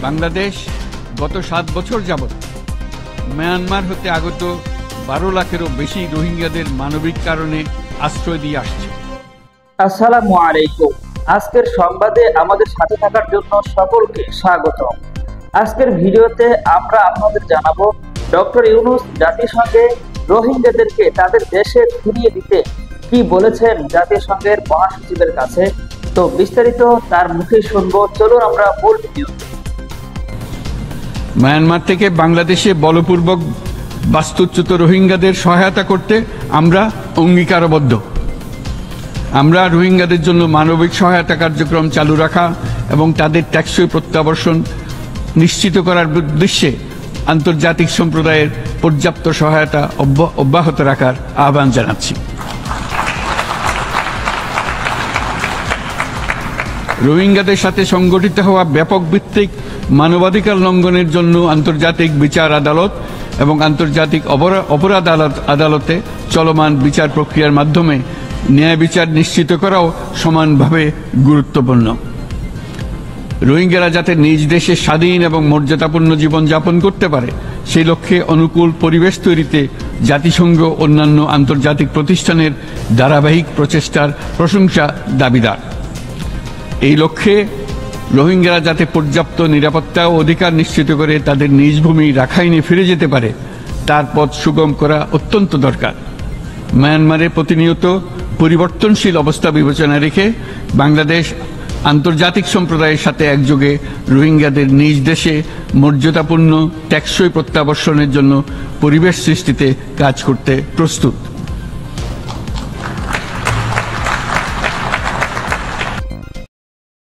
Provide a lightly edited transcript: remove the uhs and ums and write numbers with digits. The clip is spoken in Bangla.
বাংলাদেশ গত 7 বছর যাবৎ মিয়ানমার হতে আগত 12 লাখেরও বেশি রোহিঙ্গাদের মানবিক কারণে আশ্রয় দিয়ে আসছে। আসসালামু আলাইকুম। আজকের সংবাদে আমাদের সাথে থাকার জন্য সকলকে স্বাগত। আজকের ভিডিওতে আমরা আপনাদের জানাবো ডক্টর ইউনূস জাতিসংঘে রোহিঙ্গাদেরকে তাদের দেশে ফিরিয়ে দিতে কি বলেছেন জাতিসংঘের মহাসচিবের কাছে। তো বিস্তারিত তার মুখে শুনবো, চলুন আমরা মূল ভিডিও। মিয়ানমার থেকে বাংলাদেশে বলপূর্বক বাস্তুচ্যুত রোহিঙ্গাদের সহায়তা করতে আমরা অঙ্গীকারবদ্ধ। আমরা রোহিঙ্গাদের জন্য মানবিক সহায়তা কার্যক্রম চালু রাখা এবং তাদের টেকসই প্রত্যাবর্তন নিশ্চিত করার উদ্দেশ্যে আন্তর্জাতিক সম্প্রদায়ের পর্যাপ্ত সহায়তা অব্যাহত রাখার আহ্বান জানাচ্ছি। রোহিঙ্গাদের সাথে সংগঠিত হওয়া ব্যাপক ভিত্তিক মানবাধিকার লঙ্ঘনের জন্য আন্তর্জাতিক বিচার আদালত এবং আন্তর্জাতিক অপরাধ আদালতে চলমান বিচার প্রক্রিয়ার মাধ্যমে ন্যায় বিচার নিশ্চিত করাও সমানভাবে গুরুত্বপূর্ণ। রোহিঙ্গারা যাতে নিজ দেশে স্বাধীন এবং মর্যাদাপূর্ণ জীবনযাপন করতে পারে সেই লক্ষ্যে অনুকূল পরিবেশ তৈরিতে জাতিসংঘ অন্যান্য আন্তর্জাতিক প্রতিষ্ঠানের ধারাবাহিক প্রচেষ্টার প্রশংসা দাবিদার। এই লক্ষ্যে রোহিঙ্গারা যাতে পর্যাপ্ত নিরাপত্তা ও অধিকার নিশ্চিত করে তাদের নিজ ভূমি রাখাইনে ফিরে যেতে পারে তার পথ সুগম করা অত্যন্ত দরকার। মিয়ানমারে প্রতিনিয়ত পরিবর্তনশীল অবস্থা বিবেচনায় রেখে বাংলাদেশ আন্তর্জাতিক সম্প্রদায়ের সাথে একযোগে রোহিঙ্গাদের নিজ দেশে মর্যাদাপূর্ণ টেকসই প্রত্যাবর্তনের জন্য পরিবেশ সৃষ্টিতে কাজ করতে প্রস্তুত।